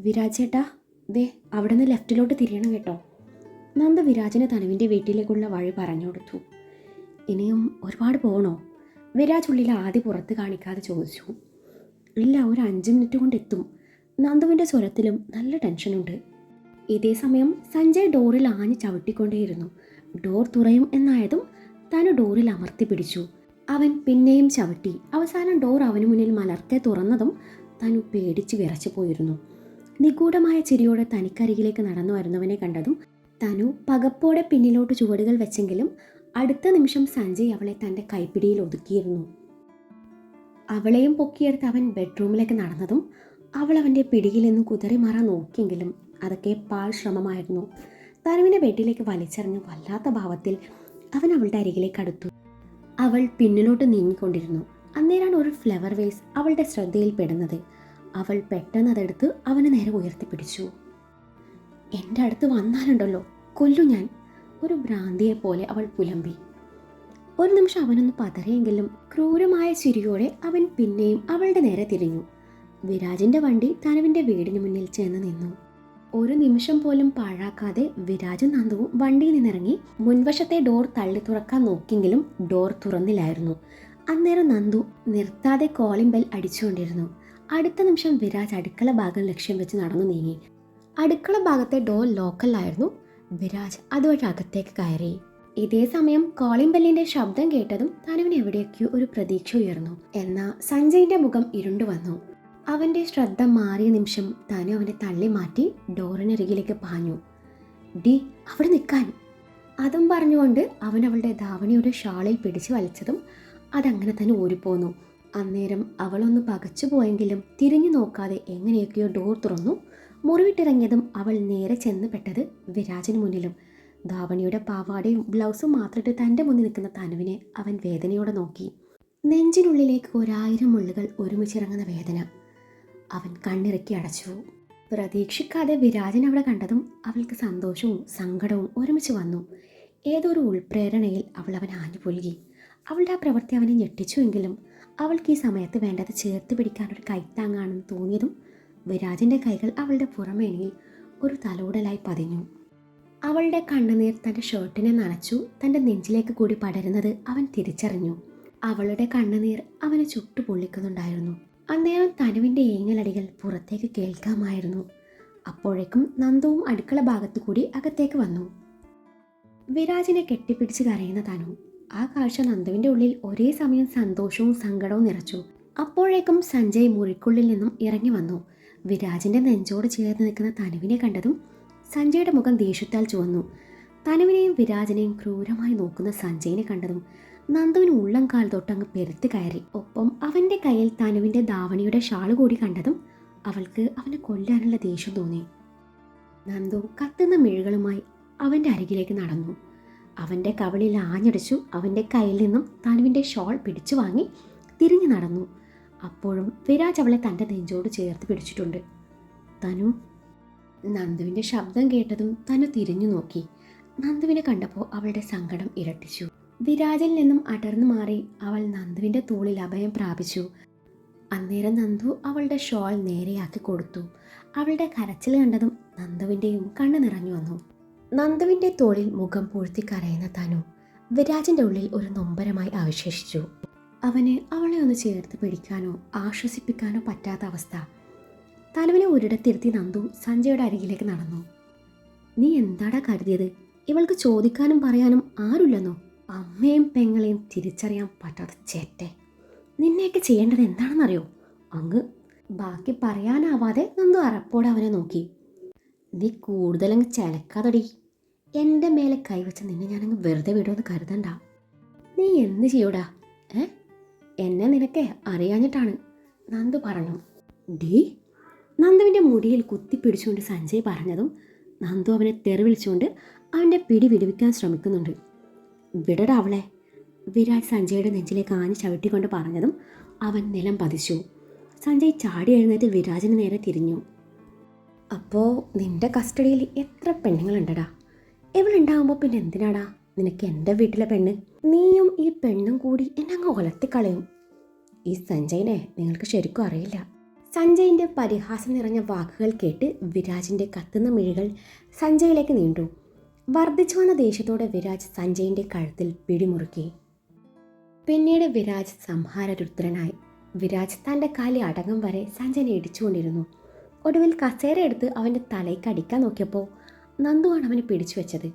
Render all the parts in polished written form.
വിരാജ് ചേട്ടാ, ദേ അവിടെ നിന്ന് ലെഫ്റ്റിലോട്ട് തിരിയണം കേട്ടോ. നന്ദ വിരാജിന് തനുവിൻ്റെ വീട്ടിലേക്കുള്ള വഴി പറഞ്ഞു കൊടുത്തു. ഇനിയും ഒരുപാട് പോകണോ? വിരാജ് ഉള്ളിൽ ആദ്യം പുറത്ത് കാണിക്കാതെ ചോദിച്ചു. ഇല്ല, ഒരു 5 മിനിറ്റ് കൊണ്ട് എത്തും. നന്ദുവിൻ്റെ സ്വരത്തിലും നല്ല ടെൻഷനുണ്ട്. ഇതേ സമയം സഞ്ജയ് ഡോറിൽ ആഞ്ഞ് ചവിട്ടിക്കൊണ്ടേയിരുന്നു. ഡോർ തുറയും എന്നായതും തനു ഡോറിൽ അമർത്തി പിടിച്ചു. അവൻ പിന്നെയും ചവിട്ടി. അവസാനം ഡോർ അവന് മുന്നിൽ മലർക്കെ തുറന്നതും തനു പേടിച്ച് വിറച്ചു പോയിരുന്നു. നിഗൂഢമായ ചിരിയോടെ തനിക്കരികിലേക്ക് നടന്നു വരുന്നവനെ കണ്ടതും തനു പകപ്പോടെ പിന്നിലോട്ട് ചുവടുകൾ വെച്ചെങ്കിലും അടുത്ത നിമിഷം സഞ്ജയ് അവളെ തൻ്റെ കൈപ്പിടിയിൽ ഒതുക്കിയിരുന്നു. അവളെയും പൊക്കിയെടുത്ത് അവൻ ബെഡ്റൂമിലേക്ക് നടന്നതും അവൾ അവൻ്റെ പിടിയിൽ നിന്ന് കുതറി മാറാൻ നോക്കിയെങ്കിലും അതൊക്കെ പാഴ് ശ്രമമായിരുന്നു. തനുവിനെ ബെഡിലേക്ക് വലിച്ചെറിഞ്ഞ് വല്ലാത്ത ഭാവത്തിൽ അവൻ അവളുടെ അരികിലേക്ക് അടുത്തു. അവൾ പിന്നിലോട്ട് നീങ്ങിക്കൊണ്ടിരുന്നു. അന്നേരാണ് ഒരു ഫ്ലവർ വേസ് അവളുടെ ശ്രദ്ധയിൽ പെടുന്നത്. അവൾ പെട്ടെന്ന് അതെടുത്ത് അവന് നേരെ ഉയർത്തിപ്പിടിച്ചു. എൻ്റെ അടുത്ത് വന്നാലുണ്ടല്ലോ കൊല്ലു ഞാൻ, ഒരു ഭ്രാന്തിയെ പോലെ അവൾ പുലമ്പി. ഒരു നിമിഷം അവനൊന്ന് പതറിയെങ്കിലും ക്രൂരമായ ചിരിയോടെ അവൻ പിന്നെയും അവളുടെ നേരെ തിരിഞ്ഞു. വിരാജിന്റെ വണ്ടി തനുവിന്റെ വീടിന് മുന്നിൽ ചെന്ന് നിന്നു. ഒരു നിമിഷം പോലും പാഴാക്കാതെ വിരാജും നന്ദുവും വണ്ടിയിൽ നിന്നിറങ്ങി മുൻവശത്തെ ഡോർ തള്ളി തുറക്കാൻ നോക്കിയെങ്കിലും ഡോർ തുറന്നില്ലായിരുന്നു. അന്നേരം നന്ദു നിർത്താതെ കോളിംഗ് ബെൽ അടിച്ചുകൊണ്ടിരുന്നു. അടുത്ത നിമിഷം വിരാജ് അടുക്കള ഭാഗം ലക്ഷ്യം വെച്ച് നടന്നു നീങ്ങി. അടുക്കള ഭാഗത്തെ ഡോർ ലോക്കലായിരുന്നു. വിരാജ് അതുവഴി അകത്തേക്ക് കയറി. ഇതേ സമയം കോളിംഗ് ബെല്ലിന്റെ ശബ്ദം കേട്ടതും തനുവിന് എവിടെയൊക്കെയോ ഒരു പ്രതീക്ഷ ഉയർന്നു. എന്നാൽ സഞ്ജയിന്റെ മുഖം ഇരുണ്ടു വന്നു. അവന്റെ ശ്രദ്ധ മാറിയ നിമിഷം തനു അവനെ തള്ളി മാറ്റി ഡോറിനരികിലേക്ക് പാഞ്ഞു. ഡി, അവിടെ നിൽക്കാൻ. അതും പറഞ്ഞുകൊണ്ട് അവൻ അവളുടെ ധാവണിയുടെ ഷാളിൽ പിടിച്ചു വലിച്ചതും അതങ്ങനെ തന്നെ ഓടിപ്പോന്നു. അന്നേരം അവളൊന്ന് പകച്ചു പോയെങ്കിലും തിരിഞ്ഞു നോക്കാതെ എങ്ങനെയൊക്കെയോ ഡോർ തുറന്നു. മുറിവിട്ടിറങ്ങിയതും അവൾ നേരെ ചെന്ന് പെട്ടത് വിരാജിന് മുന്നിലും. ധാവണിയുടെ പാവാടയും ബ്ലൗസും മാത്രമിട്ട് തൻ്റെ മുന്നിൽ നിൽക്കുന്ന തനുവിനെ അവൻ വേദനയോടെ നോക്കി. നെഞ്ചിനുള്ളിലേക്ക് 1000 മുള്ളുകൾ ഒരുമിച്ചിറങ്ങുന്ന വേദന. അവൻ കണ്ണിറുക്കി അടച്ചു. പ്രതീക്ഷിക്കാതെ വിരാജിനെ അവിടെ കണ്ടതും അവൾക്ക് സന്തോഷവും സങ്കടവും ഒരുമിച്ച് വന്നു. ഏതൊരു ഉൾപ്രേരണയിൽ അവൾ അവൻ ആഞ്ഞു പുൽകി. അവളുടെ ആ പ്രവൃത്തി അവനെ ഞെട്ടിച്ചുവെങ്കിലും അവൾക്ക് ഈ സമയത്ത് വേണ്ടത് ചേർത്ത് പിടിക്കാനൊരു കൈത്താങ്ങാണെന്ന് തോന്നിയതും വിരാജിൻ്റെ കൈകൾ അവളുടെ പുറമേണിയിൽ ഒരു തലോടലായി പതിഞ്ഞു. അവളുടെ കണ്ണുനീർ തൻ്റെ ഷർട്ടിനെ നനച്ചു തൻ്റെ നെഞ്ചിലേക്ക് കൂടി പടരുന്നത് അവൻ തിരിച്ചറിഞ്ഞു. അവളുടെ കണ്ണുനീർ അവനെ ചുട്ടു പൊള്ളിക്കുന്നുണ്ടായിരുന്നു. അന്നേരം തനുവിൻ്റെ ഏങ്ങലടികൾ പുറത്തേക്ക് കേൾക്കാമായിരുന്നു. അപ്പോഴേക്കും നന്ദുവും അടുക്കള ഭാഗത്തു കൂടി അകത്തേക്ക് വന്നു. വിരാജിനെ കെട്ടിപ്പിടിച്ച് കരയുന്ന തനു. ആ കാഴ്ച നന്ദുവിൻ്റെ ഉള്ളിൽ ഒരേ സമയം സന്തോഷവും സങ്കടവും നിറച്ചു. അപ്പോഴേക്കും സഞ്ജയ് മുറിക്കുള്ളിൽ നിന്നും ഇറങ്ങി വന്നു. വിരാജിൻ്റെ നെഞ്ചോട് ചേർന്ന് നിൽക്കുന്ന തനുവിനെ കണ്ടതും സഞ്ജയുടെ മുഖം ദേഷ്യത്താൽ ചുവന്നു. തനുവിനെയും വിരാജിനെയും ക്രൂരമായി നോക്കുന്ന സഞ്ജയിനെ കണ്ടതും നന്ദുവിന് ഉള്ളം കാൽ തൊട്ടങ്ങ് പെരുത്ത് കയറി. ഒപ്പം അവൻ്റെ കയ്യിൽ തനുവിൻ്റെ ധാവണിയുടെ ഷാള് കൂടി കണ്ടതും അവൾക്ക് അവനെ കൊല്ലാനുള്ള ദേഷ്യം തോന്നി. നന്ദു കത്തുന്ന മിഴികളുമായി അവൻ്റെ അരികിലേക്ക് നടന്നു. അവൻ്റെ കവിളിൽ ആഞ്ഞടിച്ചു. അവൻ്റെ കയ്യിൽ നിന്നും തനുവിൻ്റെ ഷോൾ പിടിച്ചു വാങ്ങി തിരിഞ്ഞു നടന്നു. അപ്പോഴും വിരാജ് അവളെ തൻ്റെ നെഞ്ചോട് ചേർത്ത് പിടിച്ചിട്ടുണ്ട്. തനു. നന്ദുവിൻ്റെ ശബ്ദം കേട്ടതും തനു തിരിഞ്ഞു നോക്കി. നന്ദുവിനെ കണ്ടപ്പോൾ അവളുടെ സങ്കടം ഇരട്ടിച്ചു. വിരാജിൽ നിന്നും അടർന്നു മാറി അവൾ നന്ദുവിൻ്റെ തോളിൽ അഭയം പ്രാപിച്ചു. അന്നേരം നന്ദു അവളുടെ ഷോൾ നേരെയാക്കി കൊടുത്തു. അവളുടെ കരച്ചിൽ കണ്ടതും നന്ദുവിൻ്റെയും കണ്ണ് നിറഞ്ഞു വന്നു. നന്ദുവിൻ്റെ തോളിൽ മുഖം പൂഴ്ത്തി കരയുന്ന തനു വിരാജിൻ്റെ ഉള്ളിൽ ഒരു നൊമ്പരമായി അവശേഷിച്ചു. അവന് അവളെ ഒന്ന് ചേർത്ത് പിടിക്കാനോ ആശ്വസിപ്പിക്കാനോ പറ്റാത്ത അവസ്ഥ. തനുവിനെ ഒരിടത്തിരുത്തി നന്ദു സഞ്ജയുടെ അരികിലേക്ക് നടന്നു. നീ എന്താടാ കരുതിയത്? ഇവൾക്ക് ചോദിക്കാനും പറയാനും ആരുമില്ലെന്നോ? അമ്മയും പെങ്ങളെയും തിരിച്ചറിയാൻ പറ്റാത്ത ചേറ്റെ. നിന്നെയൊക്കെ ചെയ്യേണ്ടത് എന്താണെന്നറിയോ? അങ്ങ്. ബാക്കി പറയാനാവാതെ നന്ദു അറപ്പോടെ അവനെ നോക്കി. നീ കൂടുതലങ്ങ് ചിലക്കാതടി. എൻ്റെ മേലെ കൈവച്ച നിന്നെ ഞാനങ്ങ് വെറുതെ വിടുമെന്ന് കരുതണ്ട. നീ എന്ത് ചെയ്യൂടാ? എന്നെ നിനക്ക് അറിയാഞ്ഞിട്ടാണ്, നന്ദു പറഞ്ഞു. ഡീ. നന്ദുവിൻ്റെ മുടിയിൽ കുത്തിപ്പിടിച്ചുകൊണ്ട് സഞ്ജയ് പറഞ്ഞതും നന്ദു അവനെ തെറി വിളിച്ചുകൊണ്ട് അവൻ്റെ പിടി വിടുവിക്കാൻ ശ്രമിക്കുന്നുണ്ട്. വിടടാ അവളെ. വിരാജ് സഞ്ജയുടെ നെഞ്ചിലേക്ക് ആഞ്ഞ് ചവിട്ടിക്കൊണ്ട് പറഞ്ഞതും അവൻ നിലം പതിച്ചു. സഞ്ജയ് ചാടി എഴുന്നേറ്റ് വിരാജിന് നേരെ തിരിഞ്ഞു. അപ്പോൾ നിന്റെ കസ്റ്റഡിയിൽ എത്ര പെണ്ണുങ്ങളുണ്ടടാ? ഇവളുണ്ടാകുമ്പോൾ പിന്നെ എന്തിനാടാ നിനക്ക് എൻ്റെ വീട്ടിലെ പെണ്ണ്? നീയും ഈ പെണ്ണും കൂടി എന്നെ അങ്ങ് ഒലത്തിക്കളയും. ഈ സഞ്ജയിനെ നിങ്ങൾക്ക് ശരിക്കും അറിയില്ല. സഞ്ജയിൻ്റെ പരിഹാസം നിറഞ്ഞ വാക്കുകൾ കേട്ട് വിരാജിൻ്റെ കത്തുന്ന മിഴികൾ സഞ്ജയിലേക്ക് നീണ്ടു. വർദ്ധിച്ചു വന്ന ദേഷ്യത്തോടെ വിരാജ് സഞ്ജയിൻ്റെ കഴുത്തിൽ പിടിമുറുക്കി. പിന്നീട് വിരാജ് സംഹാരരുദ്രനായി. വിരാജ് തൻ്റെ കാലി അടങ്ങും വരെ സഞ്ജയനെ ഇടിച്ചുകൊണ്ടിരുന്നു. ഒടുവിൽ കസേര എടുത്ത് അവൻ്റെ തലയ്ക്ക് അടിക്കാൻ നോക്കിയപ്പോൾ നന്ദുവാണ് അവനെ പിടിച്ചു വെച്ചത്.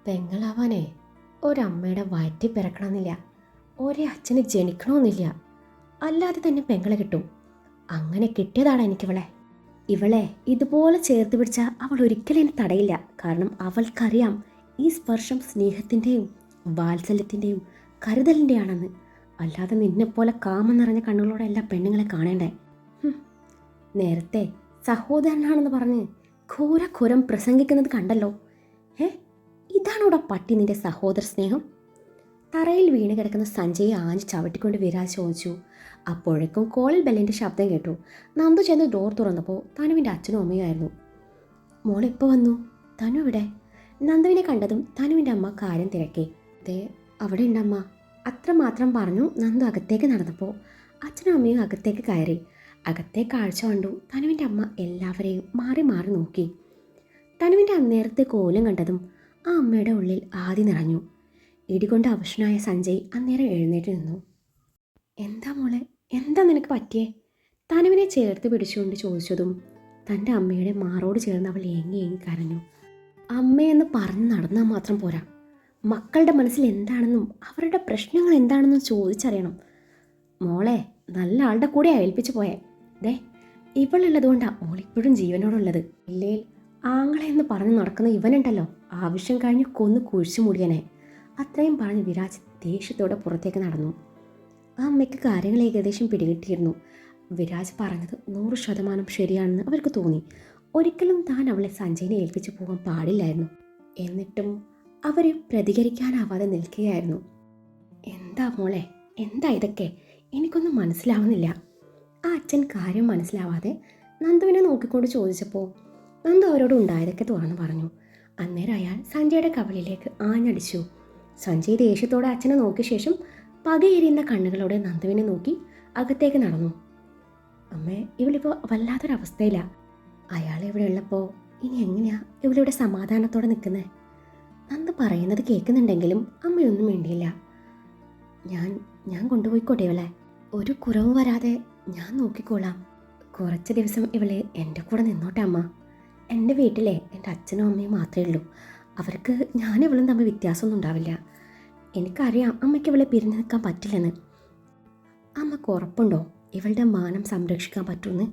പെങ്ങളാവാനേ ഒരമ്മയുടെ വയറ്റി പിറക്കണമെന്നില്ല, ഒരേ അച്ഛന് ജനിക്കണമെന്നില്ല, അല്ലാതെ തന്നെ പെങ്ങളെ കിട്ടും. അങ്ങനെ കിട്ടിയതാണ് എനിക്കിവളെ. ഇവളെ ഇതുപോലെ ചേർത്ത് പിടിച്ചാൽ അവൾ ഒരിക്കലും എന്നെ തടയില്ല. കാരണം അവൾക്കറിയാം ഈ സ്പർശം സ്നേഹത്തിൻ്റെയും വാത്സല്യത്തിൻ്റെയും കരുതലിൻ്റെയാണെന്ന്. അല്ലാതെ നിന്നെപ്പോലെ കാമം നിറഞ്ഞ കണ്ണുകളോടെ എല്ലാ പെണ്ണുങ്ങളെ കാണേണ്ടേ. നേരത്തെ സഹോദരനാണെന്ന് പറഞ്ഞ് ഘോരം പ്രസംഗിക്കുന്നത് കണ്ടല്ലോ. ഇതാണോടാ പട്ടി നിന്റെ സഹോദര സ്നേഹം? തറയിൽ വീണ് കിടക്കുന്ന സഞ്ജയെ ആഞ്ഞ് ചവിട്ടിക്കൊണ്ട് വിരാജ് ചോദിച്ചു. അപ്പോഴേക്കും കോളിൽ ബെല്ലിൻ്റെ ശബ്ദം കേട്ടു. നന്ദു ചെന്ന് ഡോർ തുറന്നപ്പോൾ തനുവിൻ്റെ അച്ഛനും അമ്മയുമായിരുന്നു. മോളെപ്പോൾ വന്നു? തനു ഇവിടെ? നന്ദുവിനെ കണ്ടതും തനുവിൻ്റെ അമ്മ കാര്യം തിരക്കി. ദേ അവിടെ ഉണ്ടമ്മ, അത്രമാത്രം പറഞ്ഞു. നന്ദു അകത്തേക്ക് നടന്നപ്പോൾ അച്ഛനും അമ്മയും അകത്തേക്ക് കയറി. അകത്തെ കാഴ്ച കണ്ടു തനുവിൻ്റെ അമ്മ എല്ലാവരെയും മാറി മാറി നോക്കി. തനുവിൻ്റെ അന്നേരത്തെ കോലം കണ്ടതും ആ അമ്മയുടെ ഉള്ളിൽ ആദി നിറഞ്ഞു. ഇടികൊണ്ട് അവശനായ സഞ്ജയ് അന്നേരം എഴുന്നേറ്റ് നിന്നു. എന്താ മോളെ, എന്താ നിനക്ക് പറ്റിയേ? തനുവിനെ ചേർത്ത് പിടിച്ചുകൊണ്ട് ചോദിച്ചതും തൻ്റെ അമ്മയുടെ മാറോട് ചേർന്ന് അവൾ ഏങ്ങി കരഞ്ഞു. അമ്മയെന്ന് പറഞ്ഞ് നടന്നാൽ മാത്രം പോരാ, മക്കളുടെ മനസ്സിൽ എന്താണെന്നും അവരുടെ പ്രശ്നങ്ങൾ എന്താണെന്നും ചോദിച്ചറിയണം. മോളെ നല്ല ആളുടെ കൂടെ ഏൽപ്പിച്ചു പോയേ. ദേ ഇവളുള്ളതുകൊണ്ടാണ് മോളിപ്പോഴും ജീവനോടുള്ളത്. ഇല്ലേ ആങ്ങളെ എന്ന് പറഞ്ഞ് നടക്കുന്ന ഇവനുണ്ടല്ലോ, ആവശ്യം കഴിഞ്ഞ് കൊന്ന് കുഴിച്ചു മൂടിയനെ. അത്രയും പറഞ്ഞ് വിരാജ് ദേഷ്യത്തോടെ പുറത്തേക്ക് നടന്നു. ആ അമ്മയ്ക്ക് കാര്യങ്ങൾ ഏകദേശം പിടികിട്ടിയിരുന്നു. വിരാജ് പറഞ്ഞത് 100% ശരിയാണെന്ന് അവർക്ക് തോന്നി. ഒരിക്കലും താൻ അവളെ സഞ്ജയിനെ ഏൽപ്പിച്ചു പോകാൻ പാടില്ലായിരുന്നു. എന്നിട്ടും അവർ പ്രതികരിക്കാനാവാതെ നിൽക്കുകയായിരുന്നു. എന്താ മോളെ, എന്താ ഇതൊക്കെ? എനിക്കൊന്നും മനസ്സിലാവുന്നില്ല. ആ അച്ഛൻ കാര്യം മനസ്സിലാവാതെ നന്ദുവിനെ നോക്കിക്കൊണ്ട് ചോദിച്ചപ്പോൾ നന്ദു അവരോട് ഉണ്ടായതൊക്കെ തുറന്നു പറഞ്ഞു. അന്നേരം അയാൾ സഞ്ജയുടെ കവളിലേക്ക് ആഞ്ഞടിച്ചു. സഞ്ജയ് ദേഷ്യത്തോടെ അച്ഛനെ നോക്കിയ ശേഷം പകയെരിയുന്ന കണ്ണുകളോടെ നന്ദുവിനെ നോക്കി അകത്തേക്ക് നടന്നു. അമ്മേ, ഇവളിപ്പോൾ വല്ലാത്തൊരവസ്ഥയിലാണ്. അയാൾ ഇവിടെ ഉള്ളപ്പോൾ ഇനി എങ്ങനെയാ ഇവളിവിടെ സമാധാനത്തോടെ നിൽക്കുന്നത്? നന്ദു പറയുന്നത് കേൾക്കുന്നുണ്ടെങ്കിലും അമ്മയൊന്നും വേണ്ടിയില്ല. ഞാൻ കൊണ്ടുപോയിക്കോട്ടെ ഇവളെ, ഒരു കുറവ് വരാതെ ഞാൻ നോക്കിക്കോളാം. കുറച്ച് ദിവസം ഇവളെ എൻ്റെ കൂടെ നിന്നോട്ടെ അമ്മ. എൻ്റെ വീട്ടിലെ എൻ്റെ അച്ഛനും അമ്മയും മാത്രമേ ഉള്ളൂ. അവർക്ക് ഞാനിവളും തമ്മിൽ വ്യത്യാസമൊന്നും ഉണ്ടാവില്ല. എനിക്കറിയാം അമ്മയ്ക്ക് ഇവളെ പിരിഞ്ഞു നിൽക്കാൻ പറ്റില്ലെന്ന്. അമ്മക്ക് ഉറപ്പുണ്ടോ ഇവളുടെ മാനം സംരക്ഷിക്കാൻ പറ്റുമെന്ന്?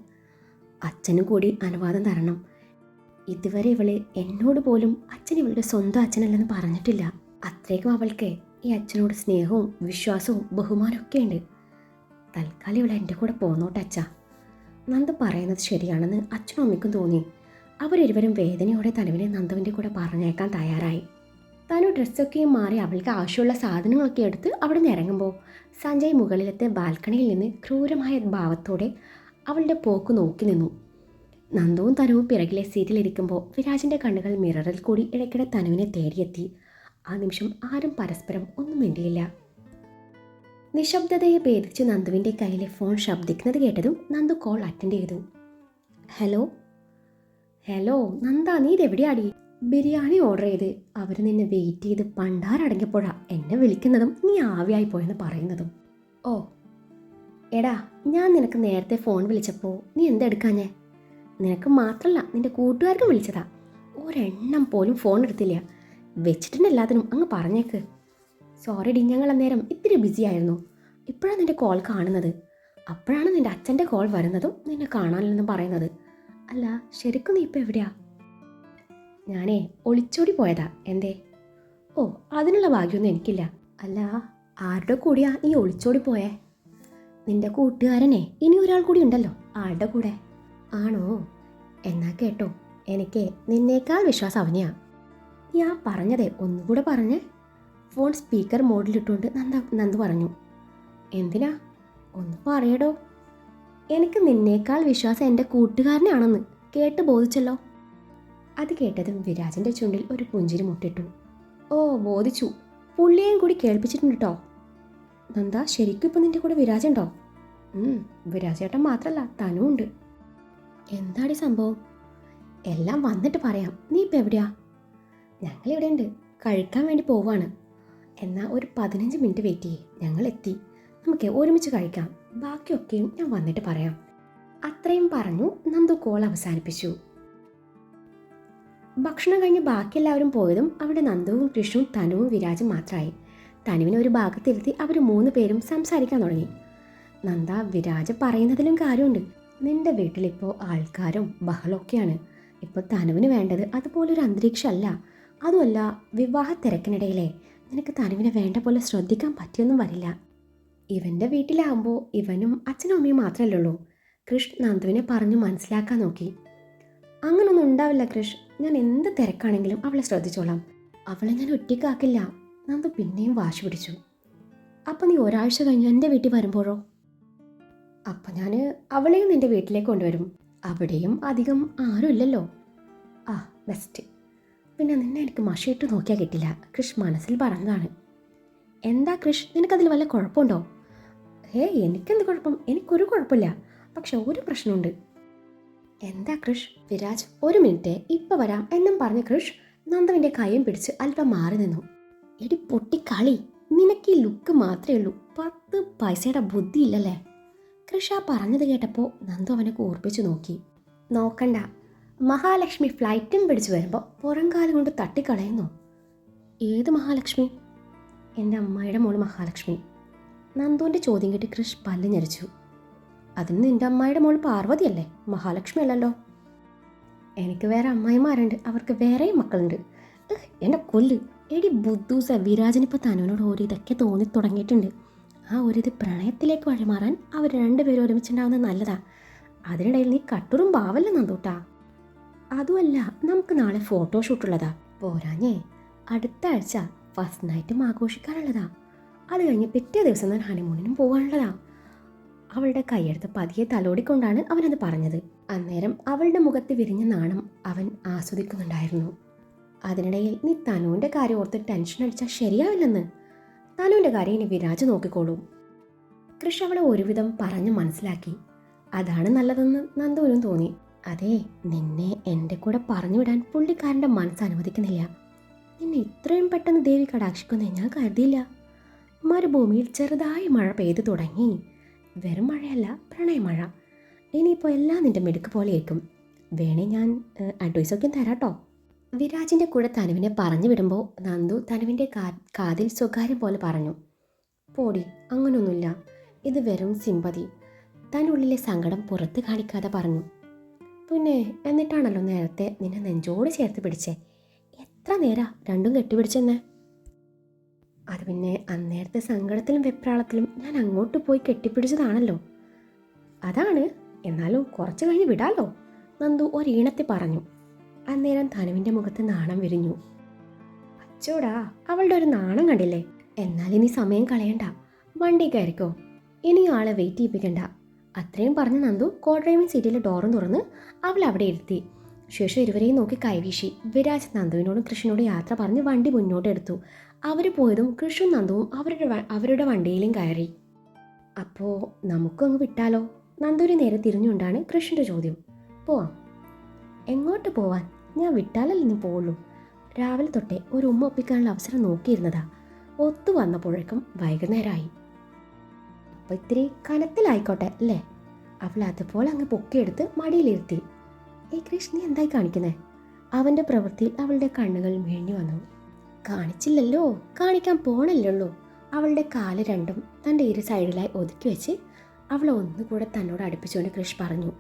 അച്ഛനും കൂടി അനുവാദം തരണം. ഇതുവരെ ഇവള് എന്നോട് പോലും അച്ഛൻ ഇവളുടെ സ്വന്തം അച്ഛനല്ലെന്ന് പറഞ്ഞിട്ടില്ല. അത്രയ്ക്കും അവൾക്ക് ഈ അച്ഛനോട് സ്നേഹവും വിശ്വാസവും ബഹുമാനവും ഒക്കെ ഉണ്ട്. തൽക്കാലം ഇവളെ എൻ്റെ കൂടെ പോന്നോട്ടെ അച്ഛാ. നന്ദു പറയുന്നത് ശരിയാണെന്ന് അച്ഛനും അമ്മയ്ക്കും തോന്നി. അവരിരുവരും വേദനയോടെ തനുവിനെ നന്ദുവിൻ്റെ കൂടെ പറഞ്ഞേക്കാൻ തയ്യാറായി. തനു ഡ്രസ്സൊക്കെയും മാറി അവൾക്ക് ആവശ്യമുള്ള സാധനങ്ങളൊക്കെ എടുത്ത് അവിടെ നിന്ന് ഇറങ്ങുമ്പോൾ സഞ്ജയ് മുകളിലത്തെ ബാൽക്കണിയിൽ നിന്ന് ക്രൂരമായ ഭാവത്തോടെ അവളുടെ പോക്ക് നോക്കി നിന്നു. നന്ദുവും തനുവും പിറകിലെ സീറ്റിലിരിക്കുമ്പോൾ വിരാജിൻ്റെ കണ്ണുകൾ മിററിൽ കൂടി ഇടയ്ക്കിടെ തനുവിനെ തേടിയെത്തി. ആ നിമിഷം ആരും പരസ്പരം ഒന്നും മിണ്ടിയില്ല. നിശബ്ദതയെ ഭേദിച്ച് നന്ദുവിൻ്റെ കയ്യിലെ ഫോൺ ശബ്ദിക്കുന്നത് കേട്ടതും നന്ദു കോൾ അറ്റൻഡ് ചെയ്തു. ഹലോ നന്ദ, നീ ഇതെവിടെയാടി? ബിരിയാണി ഓർഡർ ചെയ്ത് അവർ നിന്നെ വെയിറ്റ് ചെയ്ത് പണ്ടാരടങ്ങിയപ്പോഴാ എന്നെ വിളിക്കുന്നതും നീ ആവിയായി പോയെന്ന് പറയുന്നതും. ഓ എടാ, ഞാൻ നിനക്ക് നേരത്തെ ഫോൺ വിളിച്ചപ്പോൾ നീ എന്തെടുക്കാഞ്ഞേ? നിനക്ക് മാത്രമല്ല നിന്റെ കൂട്ടുകാർക്ക് വിളിച്ചതാ. ഒരെണ്ണം പോലും ഫോൺ എടുത്തില്ല. വെച്ചിട്ടുണ്ടെല്ലാത്തിനും അങ്ങ് പറഞ്ഞേക്ക്. സോറി ഡി, ഞങ്ങൾ അന്നേരം ഇത്തിരി ബിസി ആയിരുന്നു. ഇപ്പോഴാണ് നിന്റെ കോൾ കാണുന്നത്. അപ്പോഴാണ് നിന്റെ അച്ഛൻ്റെ കോൾ വരുന്നതും നിന്നെ കാണാനില്ലെന്നും പറയുന്നത്. അല്ല, ശരിക്കും നീ ഇപ്പോൾ എവിടെയാ? ഞാനേ ഒളിച്ചോടി പോയതാ. എന്തേ? ഓ, അതിനുള്ള ഭാഗ്യമൊന്നും എനിക്കില്ല. അല്ല, ആരുടെ കൂടിയാ നീ ഒളിച്ചോടി പോയേ? നിന്റെ കൂട്ടുകാരനെ ഇനി ഒരാൾ കൂടി ഉണ്ടല്ലോ, ആരുടെ കൂടെ? ആണോ? എന്നാ കേട്ടോ, എനിക്ക് നിന്നേക്കാൾ വിശ്വാസം അവനെയാ. ഞാൻ പറഞ്ഞതേ ഒന്നുകൂടെ പറഞ്ഞേ. ഫോൺ സ്പീക്കർ മോഡിലിട്ടുകൊണ്ട് നന്ദു പറഞ്ഞു. എന്തിനാ? ഒന്ന് പറയടോ. എനിക്ക് നിന്നേക്കാൾ വിശ്വാസം എൻ്റെ കൂട്ടുകാരനാണെന്ന് കേട്ട് ബോധിച്ചല്ലോ. അത് കേട്ടതും വിരാജിൻ്റെ ചുണ്ടിൽ ഒരു പുഞ്ചിരി മുട്ടിട്ടു. ഓ, ബോധിച്ചു. പുള്ളിയേയും കൂടി കേൾപ്പിച്ചിട്ടുണ്ട് കേട്ടോ. നന്ദ, ശരിക്കും ഇപ്പം നിൻ്റെ കൂടെ വിരാജുണ്ടോ? വിരാജേട്ടൻ മാത്രമല്ല, തനുവുണ്ട്. എന്താടി സംഭവം? എല്ലാം വന്നിട്ട് പറയാം. നീ ഇപ്പം എവിടെയാ? ഞങ്ങളിവിടെ ഉണ്ട്, കഴിക്കാൻ വേണ്ടി പോവാണ്. എന്നാൽ ഒരു 15 മിനിറ്റ് വെയിറ്റ് ചെയ്യേ, ഞങ്ങൾ എത്തി. നമുക്ക് ഒരുമിച്ച് കഴിക്കാം. ബാക്കിയൊക്കെയും ഞാൻ വന്നിട്ട് പറയാം. അത്രയും പറഞ്ഞു നന്ദു കോൾ അവസാനിപ്പിച്ചു. ഭക്ഷണം കഴിഞ്ഞ് ബാക്കി എല്ലാവരും പോയതും അവിടെ നന്ദുവും കൃഷ്ണും തനുവും വിരാജും മാത്രമായി. തനുവിനെ ഒരു ഭാഗത്തിരുത്തി അവർ 3 പേരും സംസാരിക്കാൻ തുടങ്ങി. നന്ദ, വിരാജ് പറയുന്നതിലും കാര്യമുണ്ട്. നിന്റെ വീട്ടിലിപ്പോൾ ആൾക്കാരും ബഹളമൊക്കെയാണ്. ഇപ്പോൾ തനുവിന് വേണ്ടത് അതുപോലൊരു അന്തരീക്ഷമല്ല. അതുമല്ല, വിവാഹ തിരക്കിനിടയിലെ നിനക്ക് തനുവിനെ വേണ്ട പോലെ ശ്രദ്ധിക്കാൻ പറ്റിയൊന്നും വരില്ല. ഇവൻ്റെ വീട്ടിലാകുമ്പോൾ ഇവനും അച്ഛനും അമ്മയും മാത്രമല്ലേ ഉള്ളൂ. കൃഷ് നന്ദുവിനെ പറഞ്ഞു മനസ്സിലാക്കാൻ നോക്കി. അങ്ങനൊന്നും ഉണ്ടാവില്ല കൃഷ്, ഞാൻ എന്ത് തിരക്കാണെങ്കിലും അവളെ ശ്രദ്ധിച്ചോളാം. അവളെ ഞാൻ ഒറ്റയ്ക്കാക്കില്ല. നന്ദു പിന്നെയും വാശി പിടിച്ചു. അപ്പം നീ ഒരാഴ്ച കഴിഞ്ഞ് എൻ്റെ വീട്ടിൽ വരുമ്പോഴോ? അപ്പം ഞാൻ അവളെയും നിൻ്റെ വീട്ടിലേക്ക് കൊണ്ടുവരും. അവിടെയും അധികം ആരും ഇല്ലല്ലോ. ആ, ബെസ്റ്റ്. പിന്നെ നിന്നെ എനിക്ക് മഷിയിട്ട് നോക്കിയാൽ കിട്ടില്ല, കൃഷ് മനസ്സിൽ പറഞ്ഞതാണ്. എന്താ കൃഷ്, നിനക്കതിൽ വല്ല കുഴപ്പമുണ്ടോ? എനിക്കെന്ത് കുഴപ്പം? എനിക്കൊരു കുഴപ്പമില്ല. പക്ഷെ ഒരു പ്രശ്നമുണ്ട്. എന്താ കൃഷ്? വിരാജ്, 1 മിനിറ്റ്, ഇപ്പം വരാം എന്നും പറഞ്ഞ് കൃഷ് നന്ദുവിൻ്റെ കൈയും പിടിച്ച് അല്പം മാറി നിന്നു. എടി പൊട്ടിക്കളി, നിനക്ക് ഈ ലുക്ക് മാത്രമേ ഉള്ളൂ, 10 പൈസയുടെ ബുദ്ധി ഇല്ലല്ലേ? കൃഷ് ആ പറഞ്ഞത് കേട്ടപ്പോൾ നന്ദു അവനെ ഓർപ്പിച്ചു നോക്കി. നോക്കണ്ട, മഹാലക്ഷ്മി ഫ്ലൈറ്റും പിടിച്ചു വരുമ്പോൾ പുറംകാലം കൊണ്ട് തട്ടിക്കളയുന്നു. ഏത് മഹാലക്ഷ്മി? എൻ്റെ അമ്മായിയുടെ മോള് മഹാലക്ഷ്മി. നന്ദുവിൻ്റെ ചോദ്യം കേട്ട് കൃഷ് പല്ല് ഞെരിച്ചു. അതിന് നിൻ്റെ അമ്മായിയുടെ മോള് പാർവതിയല്ലേ, മഹാലക്ഷ്മി അല്ലല്ലോ. എനിക്ക് വേറെ അമ്മായിമാരുണ്ട്, അവർക്ക് വേറെയും മക്കളുണ്ട്. എൻ്റെ കൊല്ല്. എടി ബുദ്ധൂസ, വിരാജനിപ്പോൾ തനുവിനോട് ഇതൊക്കെ തോന്നി തുടങ്ങിയിട്ടുണ്ട്. ആ ഒരിത് പ്രണയത്തിലേക്ക് വഴിമാറാൻ അവർ 2 പേരും ഒരുമിച്ചുണ്ടാവുന്നത് നല്ലതാ. അതിനിടയിൽ നീ കട്ടുറും പാവല്ല നന്ദൂട്ടാ. അതുമല്ല, നമുക്ക് നാളെ ഫോട്ടോഷൂട്ടുള്ളതാ. പോരാഞ്ഞേ അടുത്ത ആഴ്ച ഫസ്റ്റ് നൈറ്റും ആഘോഷിക്കാനുള്ളതാ. അത് കഴിഞ്ഞ് പിറ്റേ ദിവസം ഞാൻ ഹണിമൂണിനും പോകാനുള്ളതാ. അവളുടെ കൈയെടുത്ത് പതിയെ തലോടിക്കൊണ്ടാണ് അവനത് പറഞ്ഞത്. അന്നേരം അവളുടെ മുഖത്ത് വിരിഞ്ഞ നാണം അവൻ ആസ്വദിക്കുന്നുണ്ടായിരുന്നു. അതിനിടയിൽ നീ തനുവിൻ്റെ കാര്യം ഓർത്ത് ടെൻഷൻ അടിച്ചാൽ ശരിയാവില്ലെന്ന്. തനുവിൻ്റെ കാര്യം ഇനി വിരാജ് നോക്കിക്കോളൂ. കൃഷ് അവളെ ഒരുവിധം പറഞ്ഞു മനസ്സിലാക്കി. അതാണ് നല്ലതെന്ന് നന്ദുവിനും തോന്നി. അതെ, നിന്നെ എൻ്റെ കൂടെ പറഞ്ഞു വിടാൻ പുള്ളിക്കാരൻ്റെ മനസ്സ് അനുവദിക്കുന്നില്ല. നിന്നെ ഇത്രയും പെട്ടെന്ന് ദേവി കടാക്ഷിക്കുമെന്ന് ഞാൻ കരുതിയില്ല. മരുഭൂമിയിൽ ചെറുതായി മഴ പെയ്തു തുടങ്ങി. വെറും മഴയല്ല, പ്രണയമഴ. ഇനിയിപ്പോൾ എല്ലാം നിൻ്റെ മിടുക്ക് പോലെയായിരിക്കും. വേണേ ഞാൻ അഡ്വൈസൊക്കെ തരാട്ടോ. വിരാജിൻ്റെ കൂടെ തനുവിനെ പറഞ്ഞു വിടുമ്പോൾ നന്ദു തനുവിൻ്റെ കാതിൽ സ്വകാര്യം പോലെ പറഞ്ഞു. പോടി, അങ്ങനൊന്നുമില്ല, ഇത് വെറും സിമ്പതി. തനുള്ളിലെ സങ്കടം പുറത്ത് കാണിക്കാതെ പറഞ്ഞു. പിന്നെ എന്നിട്ടാണല്ലോ നേരത്തെ നിന്നെ നെഞ്ചോട് ചേർത്ത് പിടിച്ചേ. എത്ര നേരാ രണ്ടും കെട്ടിപ്പിടിച്ചെന്നേ? അത് പിന്നെ അന്നേരത്തെ സങ്കടത്തിലും വെപ്രാളത്തിലും ഞാൻ അങ്ങോട്ട് പോയി കെട്ടിപ്പിടിച്ചതാണല്ലോ. അതാണ്. എന്നാലും കുറച്ച് കഴിഞ്ഞ് വിടാലോ, നന്ദു ഒരീണത്തിൽ പറഞ്ഞു. അന്നേരം തനുവിൻ്റെ മുഖത്ത് നാണം വിരിഞ്ഞു. അച്ചോടാ, അവളുടെ ഒരു നാണം കണ്ടില്ലേ? എന്നാൽ ഇനി സമയം കളയണ്ട, വണ്ടി കയറിക്കോ. ഇനി ആളെ വെയിറ്റ് ചെയ്യിപ്പിക്കണ്ട. അത്രയും പറഞ്ഞ് നന്ദു കോ ഡ്രൈവിംഗ് സീറ്റിലെ ഡോറും തുറന്ന് അവൾ അവിടെ ഇരുത്തി. ശേഷം ഇരുവരെയും നോക്കി കൈവീശി. വിരാജ് നന്ദുവിനോടും കൃഷ്ണനോടും യാത്ര പറഞ്ഞ് വണ്ടി മുന്നോട്ടെടുത്തു. അവർ പോയതും കൃഷ്ണും നന്ദുവും അവരുടെ വണ്ടിയിലും കയറി. അപ്പോൾ നമുക്കും അങ്ങ് വിട്ടാലോ? നന്ദുവിന് നേരെ തിരിഞ്ഞുകൊണ്ടാണ് കൃഷ്ണൻ്റെ ചോദ്യം. പോവാം. എങ്ങോട്ട് പോവാൻ? ഞാൻ വിട്ടാലല്ലേ നീ പോവുള്ളൂ. രാവിലെ തൊട്ടേ ഒരു ഉമ്മ ഒപ്പിക്കാനുള്ള അവസരം നോക്കിയിരുന്നതാ. ഒത്തു വന്നപ്പോഴേക്കും വൈകുന്നേരമായി. അപ്പോൾ ഇത്തിരി കനത്തിലായിക്കോട്ടെ അല്ലേ? അവൾ അതുപോലെ അങ്ങ് പൊക്കിയെടുത്ത് മടിയിലിരുത്തി. കൃഷ്ണ, നീ എന്തായി കാണിക്കുന്നേ? അവൻ്റെ പ്രവൃത്തിയിൽ അവളുടെ കണ്ണുകൾ മിഴിഞ്ഞു വന്നു. കാണിച്ചില്ലല്ലോ, കാണിക്കാൻ പോണല്ലുള്ളൂ. അവളുടെ കാല് രണ്ടും തൻ്റെ ഇരു സൈഡിലായി ഒതുക്കി വെച്ച് അവളെ ഒന്നുകൂടെ തന്നോട് അടുപ്പിച്ചുകൊണ്ട് കൃഷ് പറഞ്ഞു.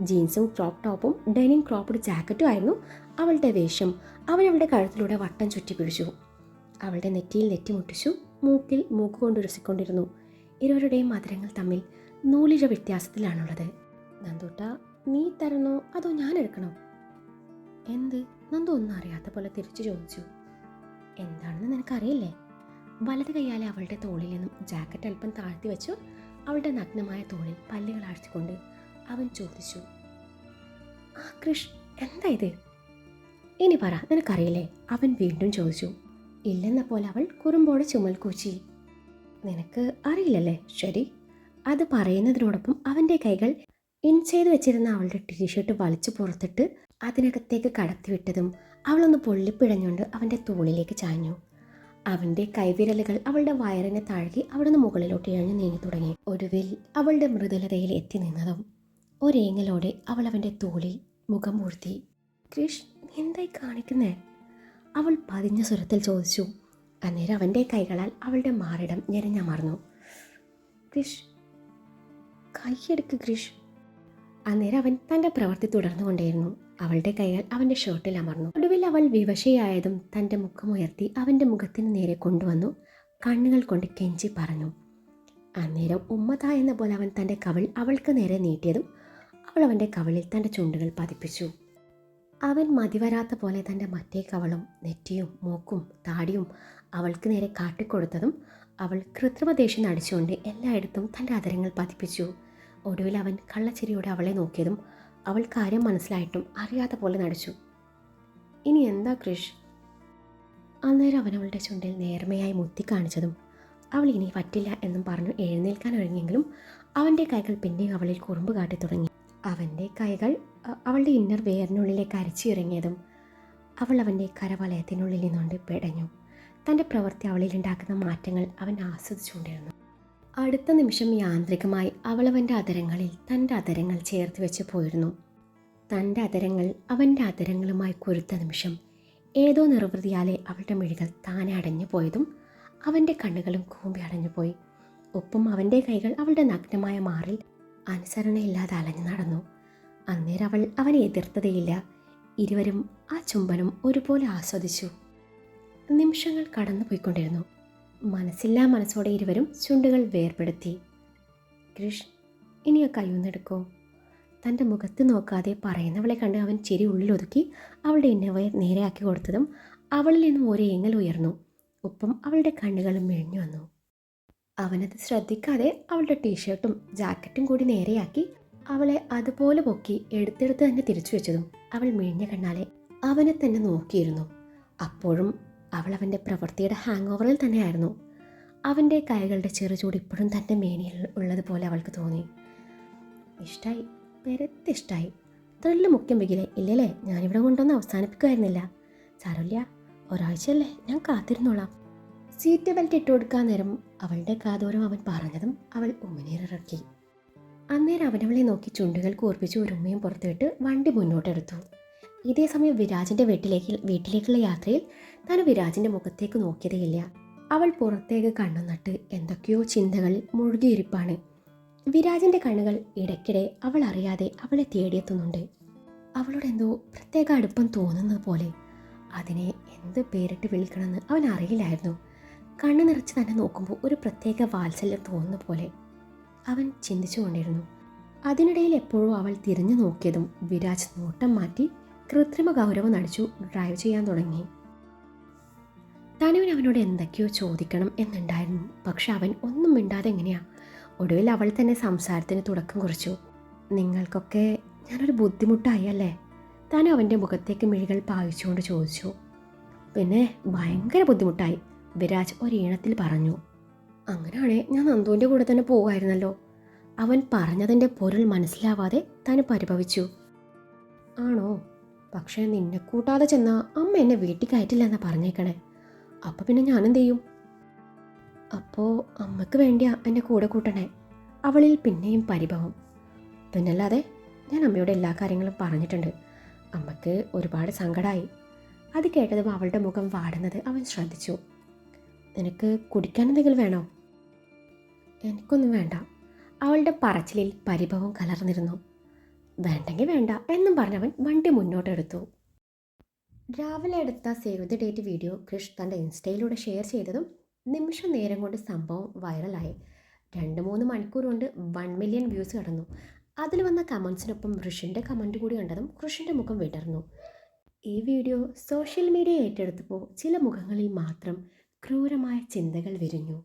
ജീൻസും ക്രോപ്പ് ടോപ്പും ഡെനിം ക്രോപ്പ്ഡ് ജാക്കറ്റും ആയിരുന്നു അവളുടെ വേഷം. അവൻ അവളുടെ കഴുത്തിലൂടെ വട്ടം ചുറ്റി പിടിച്ചു. അവളുടെ നെറ്റിയിൽ നെറ്റി മുട്ടിച്ചു. മൂക്കിൽ മൂക്ക് കൊണ്ട് ഉരസിക്കൊണ്ടിരുന്നു. ഇരുവരുടെയും മധുരങ്ങൾ തമ്മിൽ നൂലിഴ വ്യത്യാസത്തിലാണുള്ളത്. നന്ദൂട്ട, നീ തരണോ അതോ ഞാൻ എടുക്കണോ? എന്ത്? നന്ദു ഒന്നും അറിയാത്ത പോലെ തിരിച്ചു ചോദിച്ചു. എന്താണെന്ന് നിനക്കറിയില്ലേ? വലത് കൈയാലെ അവളുടെ തോളിൽ നിന്നും ജാക്കറ്റ് അല്പം താഴ്ത്തി വെച്ചു അവളുടെ നഗ്നമായ തോളിൽ പല്ലുകൾ ആഴ്ത്തിക്കൊണ്ട് അവൻ ചോദിച്ചു. ആ കൃഷ്, എന്താ ഇത്? ഇനി പറ, നിനക്കറിയില്ലേ? അവൻ വീണ്ടും ചോദിച്ചു. ഇല്ലെന്ന പോലെ അവൾ കുറുമ്പോടെ ചുമൽ കൂച്ചി. നിനക്ക് അറിയില്ലല്ലേ? ശരി. അത് പറയുന്നതിനോടൊപ്പം അവൻ്റെ കൈകൾ ഇൻ ചെയ്ത് വെച്ചിരുന്ന അവളുടെ ടീഷർട്ട് വലിച്ചു പുറത്തിട്ട് അതിനകത്തേക്ക് കടത്തിവിട്ടതും അവളൊന്ന് പൊള്ളിപ്പിഴഞ്ഞുകൊണ്ട് അവൻ്റെ തോളിലേക്ക് ചാഞ്ഞു. അവൻ്റെ കൈവിരലുകൾ അവളുടെ വയറിനെ താഴ്ത്തി അവിടെ നിന്ന് മുകളിലോട്ട് ഇഴഞ്ഞു നീങ്ങി തുടങ്ങി. ഒടുവിൽ അവളുടെ മൃദുലതയിൽ എത്തി നിന്നതും ഒരേങ്ങലോടെ അവൾ അവൻ്റെ തോളിൽ മുഖം പൂഴ്ത്തി. ക്രിഷ്, നീ എന്തായി കാണിക്കുന്നേ? അവൾ പതിഞ്ഞ സ്വരത്തിൽ ചോദിച്ചു. അന്നേരം അവൻ്റെ കൈകളാൽ അവളുടെ മാറിടം ഞെരഞ്ഞമർന്നു. ക്രിഷ്, കൈയെടുക്ക് ക്രിഷ്. അന്നേരം അവൻ തൻ്റെ പ്രവൃത്തി തുടർന്നുകൊണ്ടേയിരുന്നു. അവളുടെ കൈകൾ അവൻ്റെ ഷർട്ടിൽ അമർന്നു. ഒടുവിൽ അവൾ വിവശയായതും തൻ്റെ മുഖമുയർത്തി അവൻ്റെ മുഖത്തിന് നേരെ കൊണ്ടുവന്നു കണ്ണുകൾ കൊണ്ട് കെഞ്ചി പറഞ്ഞു. അന്നേരം ഉമ്മതാ എന്ന പോലെ അവൻ തൻ്റെ കവിൾ അവൾക്ക് നേരെ നീട്ടിയതും അവൾ അവൻ്റെ കവിളിൽ തൻ്റെ ചുണ്ടുകൾ പതിപ്പിച്ചു. അവൻ മതിവരാത്ത പോലെ തൻ്റെ മറ്റേ കവളും നെറ്റിയും മൂക്കും താടിയും അവൾക്ക് നേരെ കാട്ടിക്കൊടുത്തതും അവൾ കൃത്രിമ ദേഷ്യം നടിച്ചുകൊണ്ട് എല്ലായിടത്തും തൻ്റെ അതരങ്ങൾ പതിപ്പിച്ചു. ഒടുവിൽ അവൻ കള്ളച്ചിരിയോടെ അവളെ നോക്കിയതും അവൾ കാര്യം മനസ്സിലായിട്ടും അറിയാത്ത പോലെ നടിച്ചു. ഇനി എന്താ ക്രിഷ്? അന്നേരം അവൻ അവളുടെ ചുണ്ടിൽ നേർമയായി മുത്തി കാണിച്ചതും അവൾ ഇനി പറ്റില്ല എന്നും പറഞ്ഞു എഴുന്നേൽക്കാൻ ഒരുങ്ങിയെങ്കിലും അവൻ്റെ കൈകൾ പിന്നെയും അവളിൽ കുറുമ്പ് കാട്ടി തുടങ്ങി. അവൻ്റെ കൈകൾ അവളുടെ ഇന്നർ വെയറിനുള്ളിലേക്ക് അരിച്ചിറങ്ങിയതും അവൾ അവൻ്റെ കരവലയത്തിനുള്ളിൽ നിന്നുകൊണ്ട് പിടഞ്ഞു. തൻ്റെ പ്രവൃത്തി അവളിൽ ഉണ്ടാക്കുന്ന മാറ്റങ്ങൾ അവൻ ആസ്വദിച്ചുകൊണ്ടിരുന്നു. അടുത്ത നിമിഷം യാന്ത്രികമായി അവളവൻ്റെ അതരങ്ങളിൽ തൻ്റെ അതരങ്ങൾ ചേർത്ത് വെച്ച് പോയിരുന്നു. തൻ്റെ അതരങ്ങൾ അവൻ്റെ അതരങ്ങളുമായി കൊരുത്ത നിമിഷം ഏതോ നിർവൃതിയാലെ അവളുടെ മിഴികൾ താനെ അടഞ്ഞു പോയതും അവൻ്റെ കണ്ണുകളും കൂമ്പി അടഞ്ഞുപോയി. ഒപ്പം അവൻ്റെ കൈകൾ അവളുടെ നഗ്നമായ മാറിൽ അനുസരണയില്ലാതെ അലഞ്ഞു നടന്നു. അന്നേരം അവൾ അവനെ എതിർത്തതേയില്ല. ഇരുവരും ആ ചുംബനം ഒരുപോലെ ആസ്വദിച്ചു. നിമിഷങ്ങൾ കടന്നു പോയിക്കൊണ്ടിരുന്നു. മനസ്സില്ലാ മനസ്സോടെ ഇരുവരും ചുണ്ടുകൾ വേർപെടുത്തി. ക്രിഷ്, ഇനി ആ കൈയൊന്നെടുക്കോ? തൻ്റെ മുഖത്ത് നോക്കാതെ പറയുന്നവളെ കണ്ട് അവൻ ചിരി ഉള്ളിലൊതുക്കി അവളുടെ ഇന്നവയെ നേരെയാക്കി കൊടുത്തതും അവളിൽ നിന്നും ഒരു ഏങ്ങൽ ഉയർന്നു. ഒപ്പം അവളുടെ കണ്ണുകളും മിഴിഞ്ഞു വന്നു. അവനത് ശ്രദ്ധിക്കാതെ അവളുടെ ടീഷർട്ടും ജാക്കറ്റും കൂടി നേരെയാക്കി അവളെ അതുപോലെ പൊക്കി എടുത്തെടുത്ത് തന്നെ തിരിച്ചു വെച്ചതും അവൾ മിഴിഞ്ഞ കണ്ണാലെ അവനെ തന്നെ നോക്കിയിരുന്നു. അപ്പോഴും അവൾ അവൻ്റെ പ്രവൃത്തിയുടെ ഹാങ് ഓവറിൽ തന്നെയായിരുന്നു. അവൻ്റെ കൈകളുടെ ചെറുചൂട് ഇപ്പോഴും തൻ്റെ മേനിയിൽ ഉള്ളതുപോലെ അവൾക്ക് തോന്നി. ഇഷ്ടമായി, പെരത്തിഷ്ടായി. ത്രില്ല് മുഖ്യം വെക്കില്ലേ? ഇല്ലല്ലേ, ഞാനിവിടെ കൊണ്ടൊന്ന് അവസാനിപ്പിക്കുമായിരുന്നില്ല. സാരമില്ല, ഒരാഴ്ചയല്ലേ, ഞാൻ കാത്തിരുന്നോളാം. സീറ്റ് ബെൽറ്റ് ഇട്ട് കൊടുക്കാൻ നേരം അവളുടെ കാതോരം അവൻ പറഞ്ഞതും അവൾ ഉമിനീറിറക്കി. അന്നേരം അവനവളെ നോക്കി ചുണ്ടുകൾ കൂർപ്പിച്ച് ഒരു ഉമ്മയും പുറത്തുവിട്ട് വണ്ടി മുന്നോട്ടെടുത്തു. ഇതേ സമയം വിരാജിൻ്റെ വീട്ടിലേക്കുള്ള യാത്രയിൽ താൻ വിരാജിൻ്റെ മുഖത്തേക്ക് നോക്കിയതേയില്ല. അവൾ പുറത്തേക്ക് കണ്ണു നട്ട് എന്തൊക്കെയോ ചിന്തകളിൽ മുഴുകിയിരിപ്പാണ്. വിരാജിൻ്റെ കണ്ണുകൾ ഇടയ്ക്കിടെ അവൾ അറിയാതെ അവളെ തേടിയെത്തുന്നുണ്ട്. അവളോട് എന്തോ പ്രത്യേക അടുപ്പം തോന്നുന്നത് പോലെ. അതിനെ എന്ത് പേരിട്ട് വിളിക്കണമെന്ന് അവൻ അറിയില്ലായിരുന്നു. കണ്ണു നിറച്ച് തന്നെ നോക്കുമ്പോൾ ഒരു പ്രത്യേക വാത്സല്യം തോന്നുന്ന പോലെ അവൻ ചിന്തിച്ചുകൊണ്ടിരുന്നു. അതിനിടയിൽ എപ്പോഴോ അവൾ തിരിഞ്ഞു നോക്കിയതും വിരാജ് നോട്ടം മാറ്റി കൃത്രിമ ഗൗരവം നടിച്ചു ഡ്രൈവ് ചെയ്യാൻ തുടങ്ങി. തനുവിന് അവനോട് എന്തൊക്കെയോ ചോദിക്കണം എന്നുണ്ടായിരുന്നു. പക്ഷെ അവൻ ഒന്നും മിണ്ടാതെ എങ്ങനെയാ. ഒടുവിൽ അവൾ തന്നെ സംസാരത്തിന് തുടക്കം കുറിച്ചു. നിങ്ങൾക്കൊക്കെ ഞാനൊരു ബുദ്ധിമുട്ടായി അല്ലേ? താൻ അവൻ്റെ മുഖത്തേക്ക് മിഴികൾ പായിച്ചുകൊണ്ട് ചോദിച്ചു. പിന്നെ ഭയങ്കര ബുദ്ധിമുട്ടായി, വിരാജ് ഒരീണത്തിൽ പറഞ്ഞു. അങ്ങനെയാണേ ഞാൻ നന്ദുവിൻ്റെ കൂടെ തന്നെ പോകായിരുന്നല്ലോ. അവൻ പറഞ്ഞതിൻ്റെ പൊരുൾ മനസ്സിലാവാതെ താൻ പരിഭവിച്ചു. ആണോ? പക്ഷേ നിന്നെ കൂട്ടാതെ ചെന്നാൽ അമ്മ എന്നെ വീട്ടിൽ കയറ്റില്ലെന്നാ പറഞ്ഞേക്കണേ. അപ്പോൾ പിന്നെ ഞാനെന്ത് ചെയ്യും? അപ്പോൾ അമ്മയ്ക്ക് വേണ്ടിയാ എന്നെ കൂടെ കൂട്ടണേ. അവളിൽ പിന്നെയും പരിഭവം. പിന്നല്ലാതെ ഞാൻ അമ്മയോട് എല്ലാ കാര്യങ്ങളും പറഞ്ഞിട്ടുണ്ട്. അമ്മയ്ക്ക് ഒരുപാട് സങ്കടമായി. അത് കേട്ടതും അവളുടെ മുഖം വാടുന്നത് അവൻ ശ്രദ്ധിച്ചു. നിനക്ക് കുടിക്കാൻ എന്തെങ്കിലും വേണോ? എനിക്കൊന്നും വേണ്ട. അവളുടെ പറച്ചിലിൽ പരിഭവം കലർന്നിരുന്നു. വേണ്ടെങ്കിൽ വേണ്ട എന്നും പറഞ്ഞവൻ വണ്ടി മുന്നോട്ടെടുത്തു. രാവിലെ എടുത്ത save the date video Krish തൻ്റെ ഇൻസ്റ്റയിലൂടെ ഷെയർ ചെയ്തതും നിമിഷ നേരം കൊണ്ട് സംഭവം വൈറലായി. 2-3 മണിക്കൂർ കൊണ്ട് 1 മില്യൺ വ്യൂസ് കടന്നു. അതിൽ വന്ന കമൻസിനൊപ്പം ഋഷിൻ്റെ കമൻറ്റ് കൂടി കണ്ടതും കൃഷിൻ്റെ മുഖം വിടർന്നു. ഈ വീഡിയോ സോഷ്യൽ മീഡിയ ഏറ്റെടുത്തപ്പോൾ ചില മുഖങ്ങളിൽ മാത്രം ക്രൂരമായ ചിന്തകൾ വിരിഞ്ഞു.